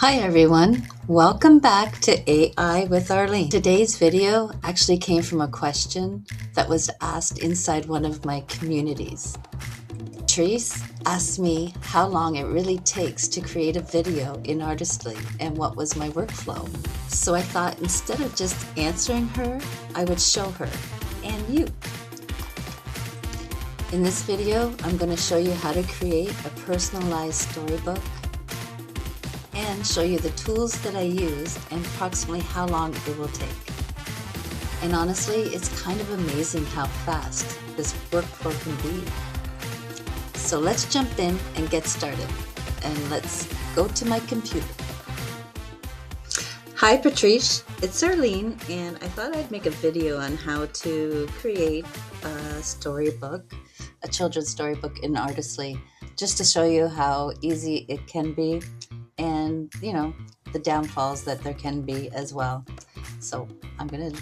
Hi everyone, welcome back to AI with Arlene. Today's video actually came from a question that was asked inside one of my communities. Patrice asked me how long it really takes to create a video in Artistly and what was my workflow. So I thought instead of just answering her, I would show her and you. In this video, I'm going to show you how to create a personalized storybook and show you the tools that I use and approximately how long it will take. And honestly, it's kind of amazing how fast this workflow can be. So let's jump in and get started. And let's go to my computer. Hi Patrice, it's Arlene, and I thought I'd make a video on how to create a storybook, a children's storybook in Artistly, just to show you how easy it can be and the downfalls that there can be as well. So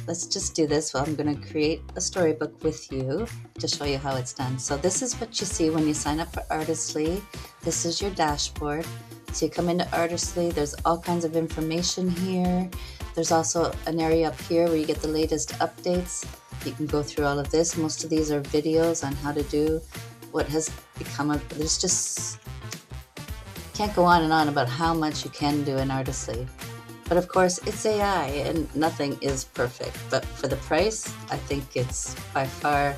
let's just do this. Well, I'm gonna create a storybook with you to show you how it's done. So this is what you see when you sign up for Artistly. This is your dashboard. So you come into Artistly, there's all kinds of information here. There's also an area up here where you get the latest updates. You can go through all of this. Most of these are videos on how to do what has become there's just can't go on and on about how much you can do in Artistly. But of course, it's AI and nothing is perfect. But for the price, I think it's by far,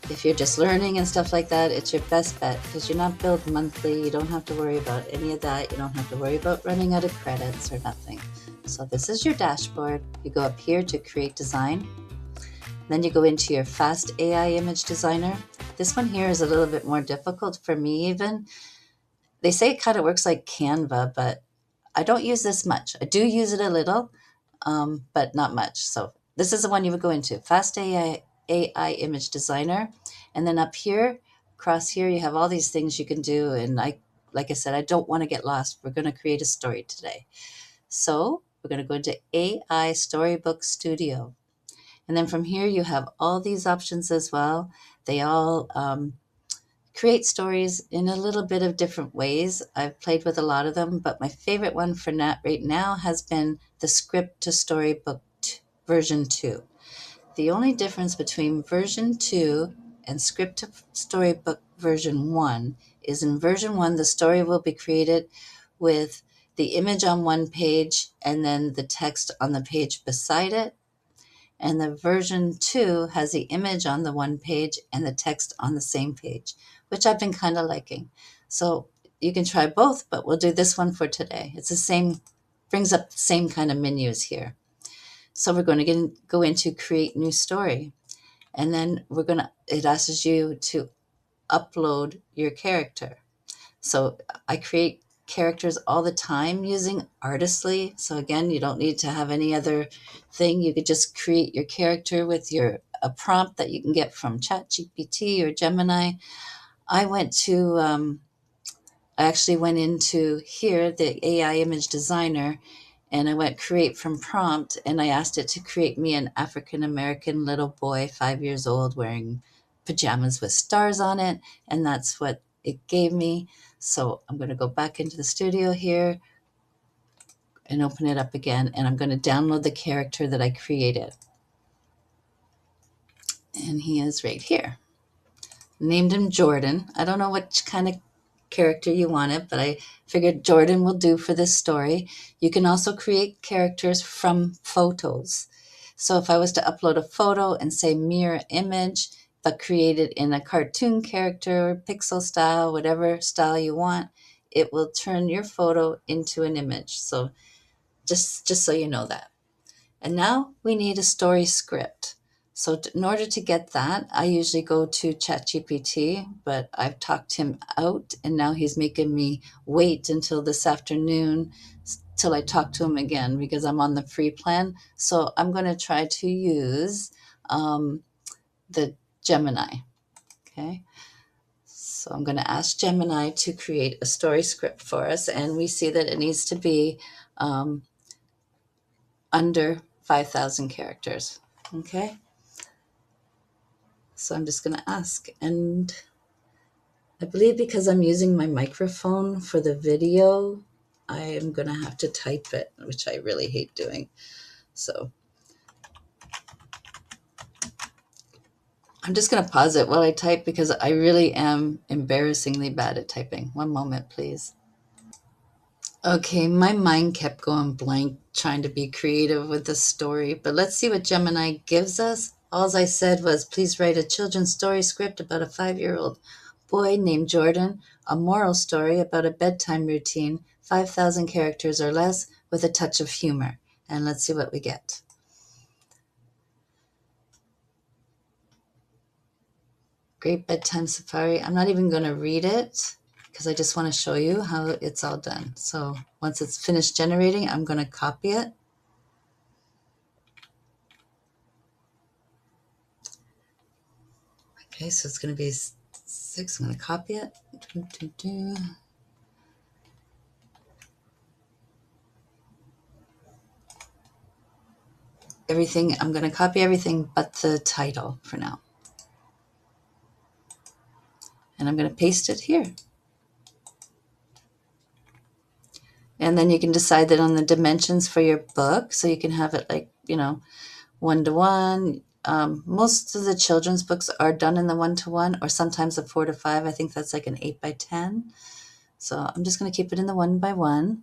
if you're just learning and stuff like that, it's your best bet because you're not billed monthly. You don't have to worry about any of that. You don't have to worry about running out of credits or nothing. So this is your dashboard. You go up here to create design. Then you go into your fast AI image designer. This one here is a little bit more difficult for me even. They say it kind of works like Canva, but I don't use this much. I do use it a little, but not much. So this is the one you would go into, Fast AI Image Designer. And then up here, across here, you have all these things you can do. And like I said, I don't want to get lost. We're going to create a story today. So we're going to go into AI Storybook Studio. And then from here, you have all these options as well. They all create stories in a little bit of different ways. I've played with a lot of them, but my favorite one for right now has been the Script to Storybook version 2. The only difference between version 2 and Script to Storybook version 1 is in version 1, the story will be created with the image on one page and then the text on the page beside it. And the version 2 has the image on the one page and the text on the same page, which I've been kind of liking. So you can try both, but we'll do this one for today. It's the same, brings up the same kind of menus here. So we're going to go into create new story. And then it asks you to upload your character. So I create characters all the time using Artistly. So again, you don't need to have any other thing. You could just create your character with a prompt that you can get from ChatGPT or Gemini. I actually went into here, the AI image designer, and I went create from prompt, and I asked it to create me an African-American little boy, 5 years old, wearing pajamas with stars on it, and that's what it gave me. So I'm going to go back into the studio here and open it up again, and I'm going to download the character that I created. And he is right here. Named him Jordan. I don't know which kind of character you wanted, but I figured Jordan will do for this story. You can also create characters from photos. So if I was to upload a photo and say mirror image, but create it in a cartoon character, pixel style, whatever style you want, it will turn your photo into an image. So just so you know that. And now we need a story script. So in order to get that, I usually go to ChatGPT, but I've talked him out and now he's making me wait until this afternoon till I talk to him again because I'm on the free plan. So I'm going to try to use the Gemini. Okay. So I'm going to ask Gemini to create a story script for us. And we see that it needs to be under 5,000 characters. Okay. So I'm just going to ask. And I believe because I'm using my microphone for the video, I am going to have to type it, which I really hate doing. So I'm just going to pause it while I type because I really am embarrassingly bad at typing. One moment, please. Okay, my mind kept going blank trying to be creative with the story, but let's see what Gemini gives us. All I said was, please write a children's story script about a 5-year-old boy named Jordan, a moral story about a bedtime routine, 5,000 characters or less, with a touch of humor. And let's see what we get. Great Bedtime Safari. I'm not even going to read it because I just want to show you how it's all done. So once it's finished generating, I'm going to copy it. Okay, so it's going to be 6. I'm going to copy it. Everything, I'm going to copy everything but the title for now. And I'm going to paste it here. And then you can decide that on the dimensions for your book. So you can have it like, 1-to-1. Most of the children's books are done in the 1-to-1 or sometimes a 4-to-5. I think that's like an 8-by-10. So I'm just going to keep it in the 1-by-1.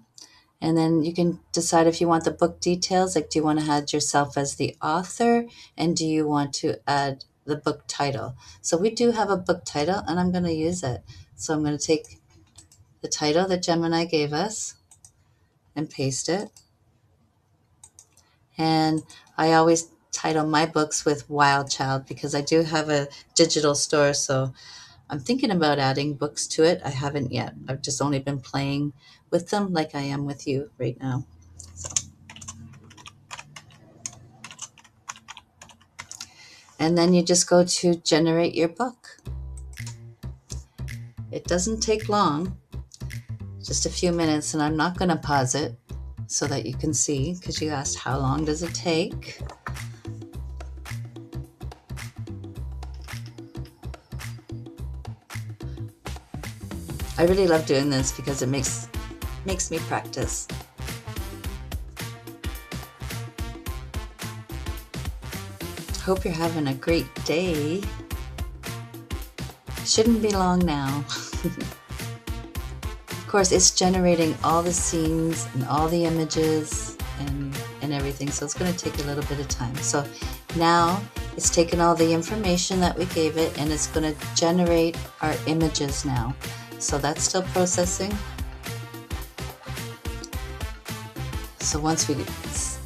And then you can decide if you want the book details, like do you want to add yourself as the author, and do you want to add the book title? So we do have a book title, and I'm going to use it. So I'm going to take the title that Gemini gave us and paste it. And I always title my books with Wild Child because I do have a digital store, so I'm thinking about adding books to it. I haven't yet. I've just only been playing with them like I am with you right now. And then you just go to generate your book. It doesn't take long, just a few minutes, and I'm not going to pause it so that you can see, because you asked how long does it take. I really love doing this because it makes me practice. Hope you're having a great day. Shouldn't be long now. Of course, it's generating all the scenes and all the images and everything, so it's going to take a little bit of time. So now it's taken all the information that we gave it and it's going to generate our images now. So that's still processing. So once it's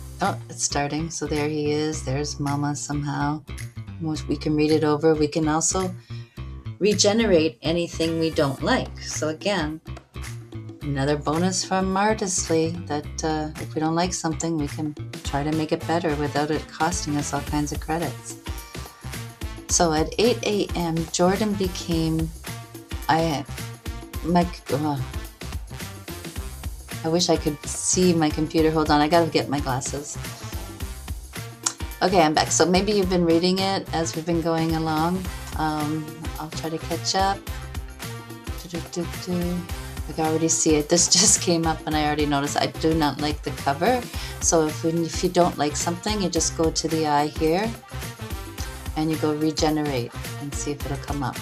starting. So there he is. There's Mama somehow. We can read it over. We can also regenerate anything we don't like. So again, another bonus from Artistly that if we don't like something, we can try to make it better without it costing us all kinds of credits. So at 8 a.m., Jordan became, I wish I could see my computer. Hold on, I gotta get my glasses. Okay, I'm back. So maybe you've been reading it as we've been going along. I'll try to catch up. I can already see it. This just came up and I already noticed I do not like the cover. So if you don't like something, you just go to the eye here and you go regenerate and see if it'll come up.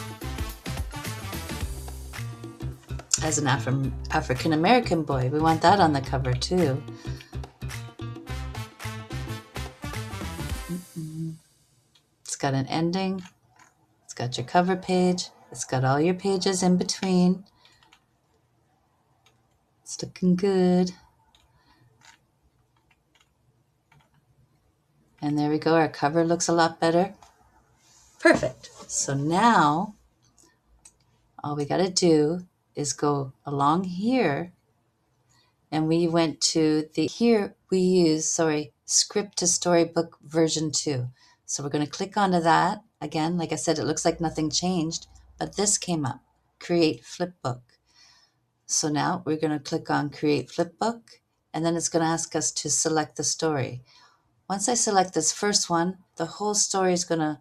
As an African American boy, we want that on the cover too. It's got an ending. It's got your cover page. It's got all your pages in between. It's looking good. And there we go. Our cover looks a lot better. Perfect. So now all we got to do is go along here. And we went to here we use, script to Storybook version 2. So we're going to click onto that. Again, like I said, it looks like nothing changed, but this came up, create flipbook. So now we're going to click on create flipbook, and then it's going to ask us to select the story. Once I select this first one, the whole story is going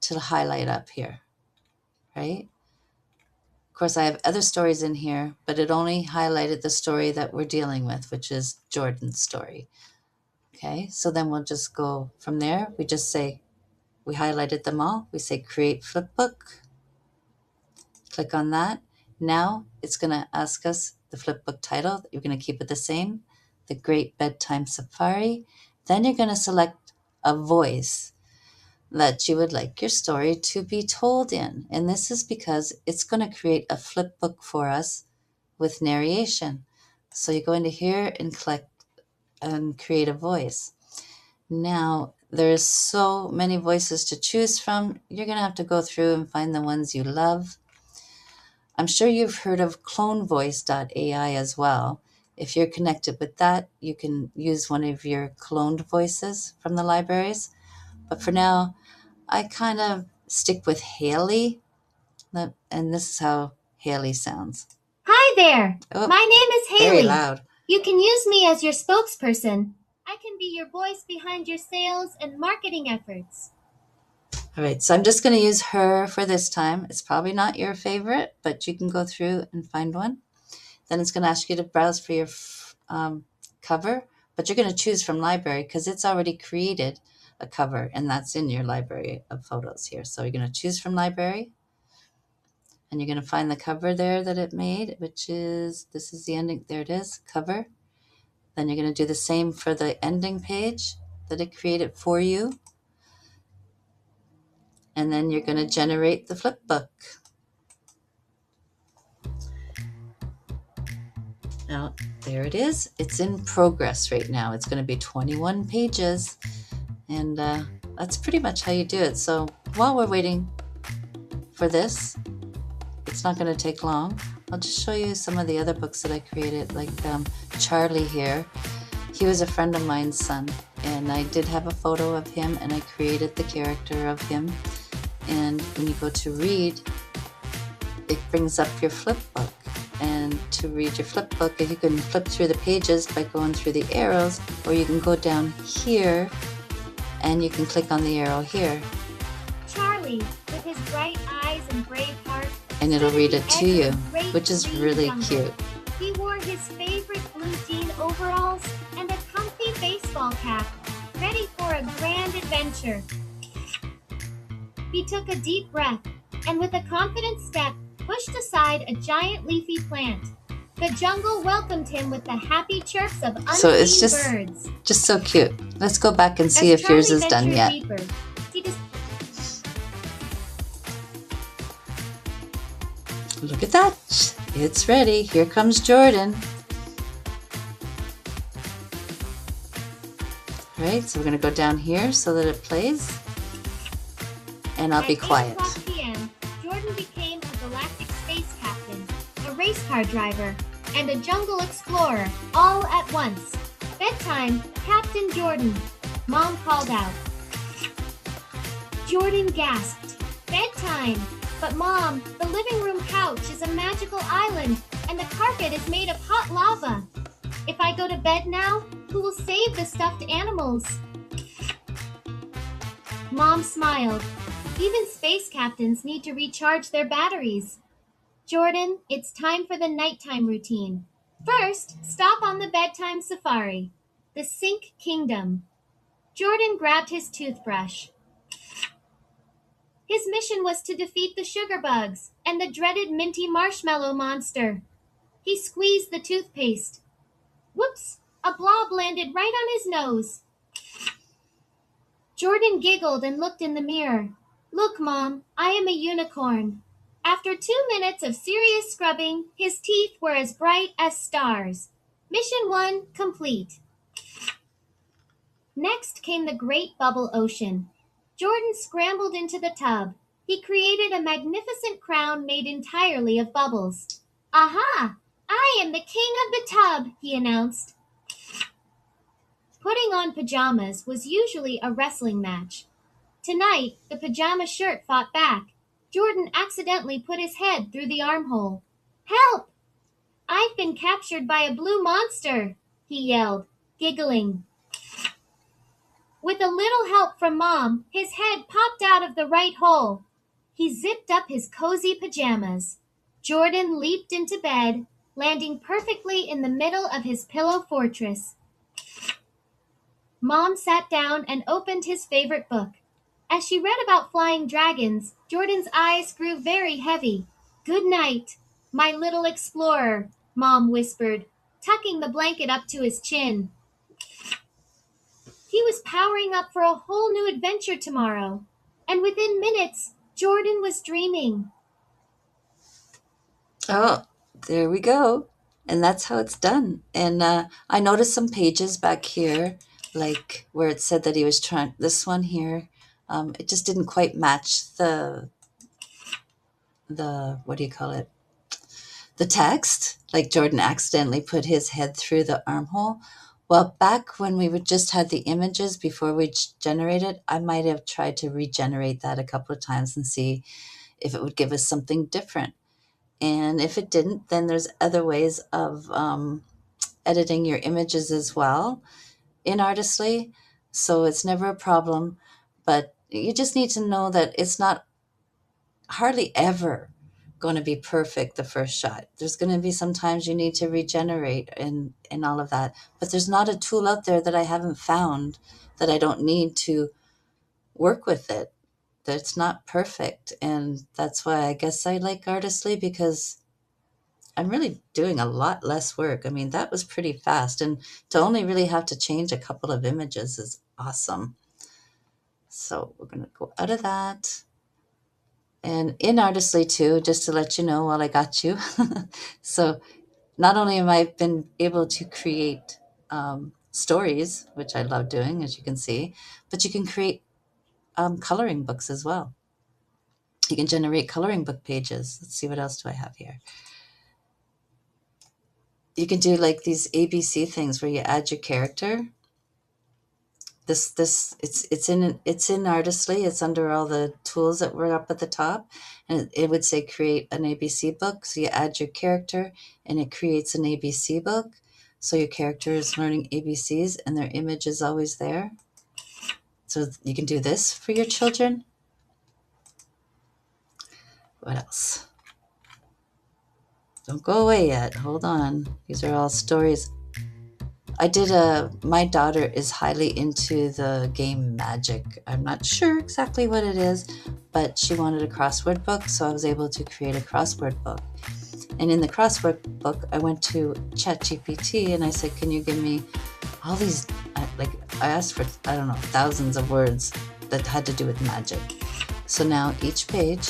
to highlight up here, right? Of course, I have other stories in here, but it only highlighted the story that we're dealing with, which is Jordan's story. Okay, so then we'll just go from there. We just say, we highlighted them all. We say create flipbook. Click on that. Now it's going to ask us the flipbook title. You're going to keep it the same, The Great Bedtime Safari. Then you're going to select a voice that you would like your story to be told in. And this is because it's going to create a flipbook for us with narration. So you go into here and click and create a voice. Now, there's so many voices to choose from. You're going to have to go through and find the ones you love. I'm sure you've heard of clonevoice.ai as well. If you're connected with that, you can use one of your cloned voices from the libraries. But for now, I kind of stick with Haley, and this is how Haley sounds. Hi there. Oh, my name is Haley. Very loud. You can use me as your spokesperson. I can be your voice behind your sales and marketing efforts. All right, so I'm just going to use her for this time. It's probably not your favorite, but you can go through and find one. Then it's going to ask you to browse for your cover, but you're going to choose from library because it's already created a cover, and that's in your library of photos here. So you're going to choose from library, and you're going to find the cover there that it made, which is, this is the ending, there it is, cover. Then you're going to do the same for the ending page that it created for you. And then you're going to generate the flipbook. Now, there it is. It's in progress right now. It's going to be 21 pages. And that's pretty much how you do it. So while we're waiting for this, it's not going to take long. I'll just show you some of the other books that I created, like Charlie here. He was a friend of mine's son, and I did have a photo of him, and I created the character of him. And when you go to read, it brings up your flipbook. And to read your flipbook, you can flip through the pages by going through the arrows, or you can go down here and you can click on the arrow here. Charlie, with his bright eyes and brave heart, and it'll read it to you, which is really cute. He wore his favorite blue jean overalls and a comfy baseball cap, ready for a grand adventure. He took a deep breath and with a confident step pushed aside a giant leafy plant. The jungle welcomed him with the happy chirps of unseen So it's birds. just so cute. Let's go back and see if yours is done yet. Deeper, Look at that. It's ready. Here comes Jordan. All right, so we're going to go down here so that it plays. And I'll be quiet. At 8:00 p.m., Jordan became a galactic space captain, a race car driver, and a jungle explorer, all at once. Bedtime, Captain Jordan. Mom called out. Jordan gasped. Bedtime! But Mom, the living room couch is a magical island, and the carpet is made of hot lava. If I go to bed now, who will save the stuffed animals? Mom smiled. Even space captains need to recharge their batteries. Jordan, it's time for the nighttime routine. First, stop on the bedtime safari. The Sink Kingdom. Jordan grabbed his toothbrush. His mission was to defeat the sugar bugs and the dreaded minty marshmallow monster. He squeezed the toothpaste. Whoops! A blob landed right on his nose. Jordan giggled and looked in the mirror. Look, Mom, I am a unicorn. After 2 minutes of serious scrubbing, his teeth were as bright as stars. Mission 1 complete. Next came the Great Bubble Ocean. Jordan scrambled into the tub. He created a magnificent crown made entirely of bubbles. Aha! I am the king of the tub, he announced. Putting on pajamas was usually a wrestling match. Tonight, the pajama shirt fought back. Jordan accidentally put his head through the armhole. Help! I've been captured by a blue monster, he yelled, giggling. With a little help from Mom, his head popped out of the right hole. He zipped up his cozy pajamas. Jordan leaped into bed, landing perfectly in the middle of his pillow fortress. Mom sat down and opened his favorite book. As she read about flying dragons, Jordan's eyes grew very heavy. Good night, my little explorer, Mom whispered, tucking the blanket up to his chin. He was powering up for a whole new adventure tomorrow. And within minutes, Jordan was dreaming. Oh, there we go. And that's how it's done. And I noticed some pages back here, like where it said that he was trying, this one here, it just didn't quite match the, what do you call it? The text. Like Jordan accidentally put his head through the armhole. Well, back when we would just had the images before we generated, I might have tried to regenerate that a couple of times and see if it would give us something different. And if it didn't, then there's other ways of editing your images as well in Artistly. So it's never a problem, but you just need to know that it's not hardly ever going to be perfect the first shot. There's going to be sometimes you need to regenerate and all of that. But there's not a tool out there that I haven't found that I don't need to work with it. That's not perfect. And that's why I guess I like Artistly, because I'm really doing a lot less work. I mean, that was pretty fast. And to only really have to change a couple of images is awesome. So we're going to go out of that. And in Artistly too, just to let you know while I got you. So not only have I been able to create stories, which I love doing, as you can see, but you can create coloring books as well. You can generate coloring book pages. Let's see, what else do I have here? You can do like these ABC things where you add your character. It's in Artistly. It's under all the tools that were up at the top, and it would say create an ABC book. So you add your character, and it creates an ABC book. So your character is learning ABCs, and their image is always there. So you can do this for your children. What else? Don't go away yet. Hold on. These are all stories. My daughter is highly into the game Magic. I'm not sure exactly what it is, but she wanted a crossword book, so I was able to create a crossword book. And in the crossword book, I went to ChatGPT and I said, can you give me all these, I asked for, I don't know, thousands of words that had to do with magic. So now each page,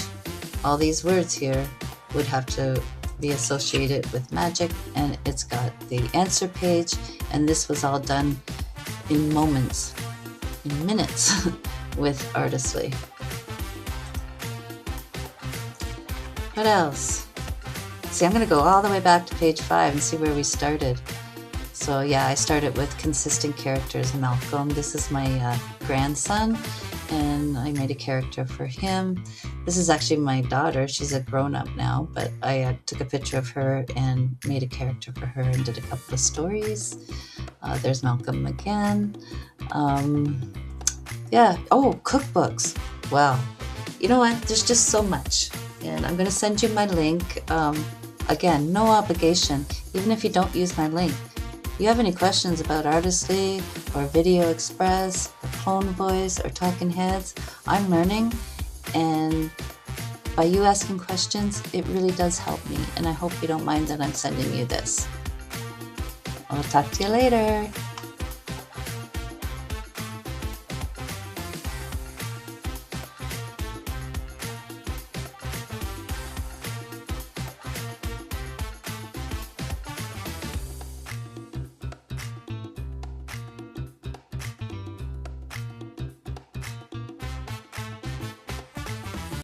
all these words here would have to be associated with magic, and it's got the answer page, and this was all done in moments, in minutes with Artistly. What else? See, I'm going to go all the way back to page 5 and see where we started. So yeah, I started with consistent characters. Malcolm, this is my grandson, and I made a character for him. This is actually my daughter. She's a grown-up now, but I took a picture of her and made a character for her and did a couple of stories. There's Malcolm again. Yeah. Oh, cookbooks. Wow. You know what? There's just so much. And I'm going to send you my link. Again, no obligation, even if you don't use my link. If you have any questions about Artistly or Video Express or Clone Voice or Talking Heads, I'm learning, and by you asking questions, it really does help me, and I hope you don't mind that I'm sending you this. I'll talk to you later.